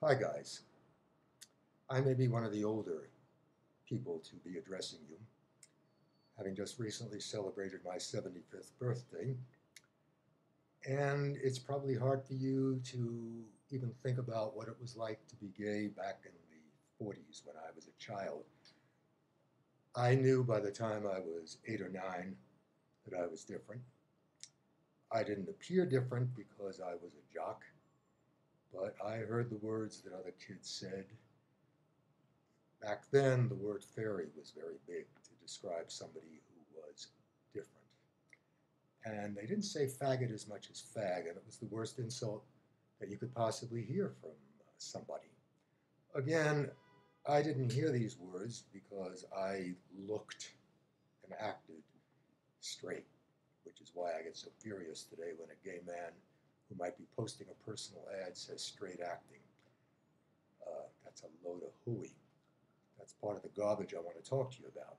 Hi, guys. I may be one of the older people to be addressing you, having just recently celebrated my 75th birthday, and it's probably hard for you to even think about what it was like to be gay back in the 40s when I was a child. I knew by the time I was 8 or 9 that I was different. I didn't appear different because I was a jock, but I heard the words that other kids said. Back then, the word fairy was very big to describe somebody who was different. And they didn't say faggot as much as fag, and it was the worst insult that you could possibly hear from somebody. Again, I didn't hear these words because I looked and acted straight, which is why I get so furious today when a gay man who might be posting a personal ad says straight acting. That's a load of hooey. That's part of the garbage I want to talk to you about.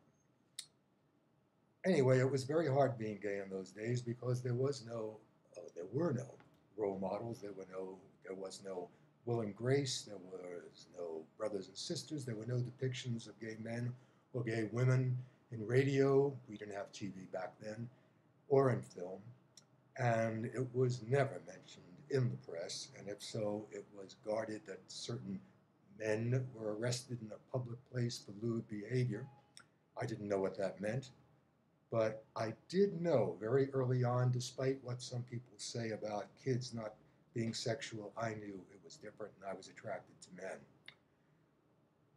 Anyway, it was very hard being gay in those days because there were no role models. There was no Will and Grace. There was no brothers and sisters. There were no depictions of gay men or gay women in radio. We didn't have TV back then, or in film, and it was never mentioned in the press. And if so, it was guarded that certain men were arrested in a public place for lewd behavior. I didn't know what that meant. But I did know very early on, despite what some people say about kids not being sexual, I knew it was different and I was attracted to men.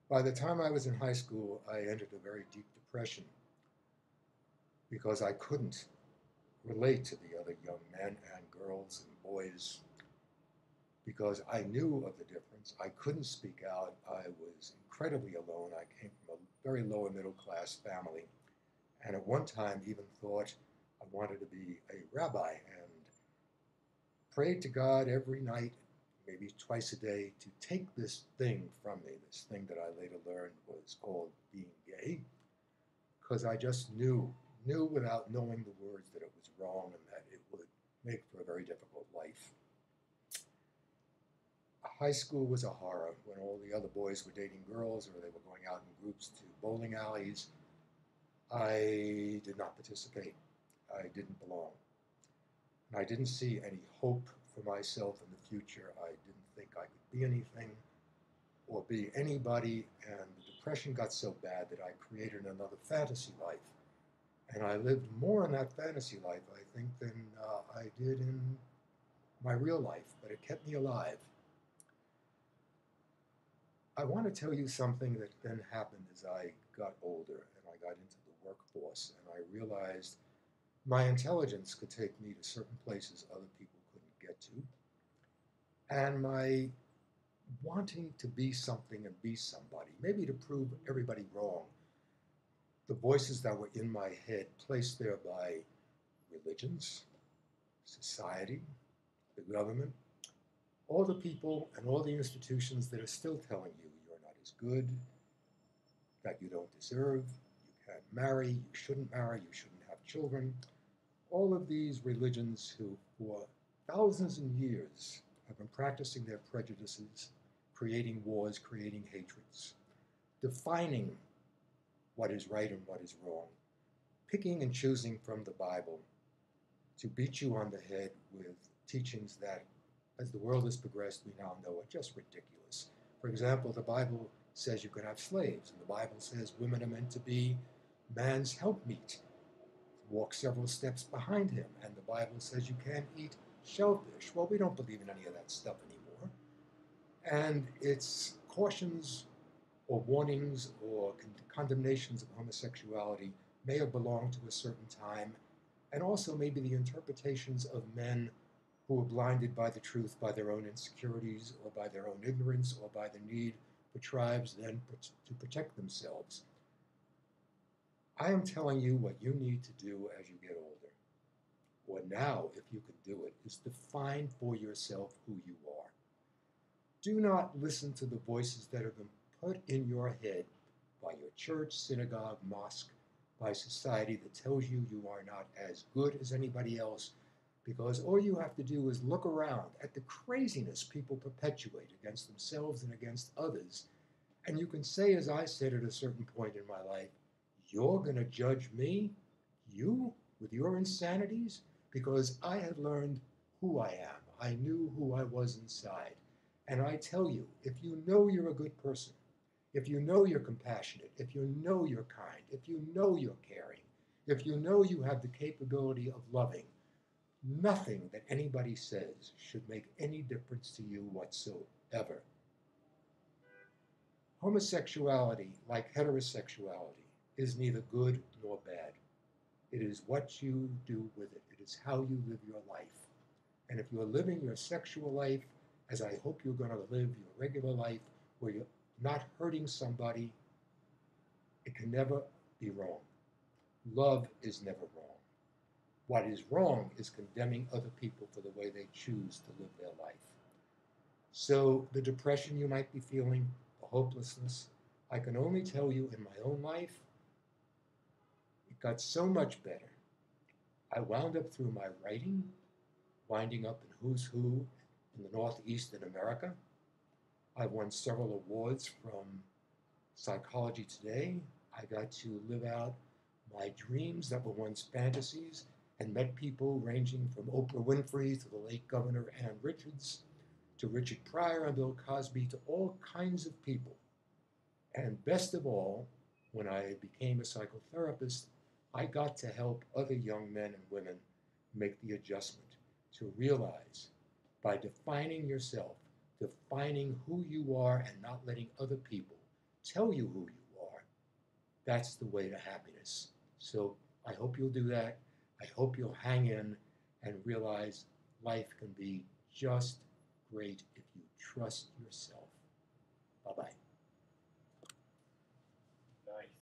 By the time I was in high school, I entered a very deep depression because I couldn't relate to the other young men and girls and boys because I knew of the difference. I couldn't speak out. I was incredibly alone. I came from a very lower middle class family, and at one time even thought I wanted to be a rabbi and prayed to God every night, maybe twice a day, to take this thing from me, this thing that I later learned was called being gay, because I just knew without knowing the words that it was wrong and that it would make for a very difficult life. High school was a horror when all the other boys were dating girls or they were going out in groups to bowling alleys. I did not participate. I didn't belong. And I didn't see any hope for myself in the future. I didn't think I could be anything or be anybody. And the depression got so bad that I created another fantasy life. And I lived more in that fantasy life, I think, than I did in my real life. But it kept me alive. I want to tell you something that then happened as I got older and I got into the workforce and I realized my intelligence could take me to certain places other people couldn't get to. And my wanting to be something and be somebody, maybe to prove everybody wrong, the voices that were in my head placed there by religions, society, the government, all the people and all the institutions that are still telling you you're not as good, that you don't deserve, you can't marry, you shouldn't have children. All of these religions who, for thousands of years, have been practicing their prejudices, creating wars, creating hatreds, defining what is right and what is wrong, picking and choosing from the Bible to beat you on the head with teachings that, as the world has progressed, we now know are just ridiculous. For example, the Bible says you can have slaves, and the Bible says women are meant to be man's helpmeet, walk several steps behind him, and the Bible says you can't eat shellfish. Well, we don't believe in any of that stuff anymore. And it's cautions or warnings or condemnations of homosexuality may have belonged to a certain time, and also maybe the interpretations of men who were blinded by the truth by their own insecurities or by their own ignorance or by the need for tribes then to protect themselves. I am telling you what you need to do as you get older, or now, if you can do it, is define for yourself who you are. Do not listen to the voices that have been put in your head by your church, synagogue, mosque, by society that tells you you are not as good as anybody else Because all you have to do is look around at the craziness people perpetuate against themselves and against others, and you can say, as I said at a certain point in my life, you're going to judge me, you, with your insanities? Because I had learned who I am. I knew who I was inside. And I tell you, if you know you're a good person, if you know you're compassionate, if you know you're kind, if you know you're caring, if you know you have the capability of loving, nothing that anybody says should make any difference to you whatsoever. Homosexuality, like heterosexuality, is neither good nor bad. It is what you do with it. It is how you live your life. And if you're living your sexual life, as I hope you're going to live your regular life, where you're not hurting somebody, it can never be wrong. Love is never wrong. What is wrong is condemning other people for the way they choose to live their life. So the depression you might be feeling, the hopelessness, I can only tell you in my own life, it got so much better. I wound up through my writing, winding up in Who's Who in the Northeast in America. I've won several awards from Psychology Today. I got to live out my dreams that were once fantasies and met people ranging from Oprah Winfrey to the late Governor Ann Richards to Richard Pryor and Bill Cosby to all kinds of people. And best of all, when I became a psychotherapist, I got to help other young men and women make the adjustment to realize by defining yourself, defining who you are and not letting other people tell you who you are, that's the way to happiness. So I hope you'll do that. I hope you'll hang in and realize life can be just great if you trust yourself. Bye-bye.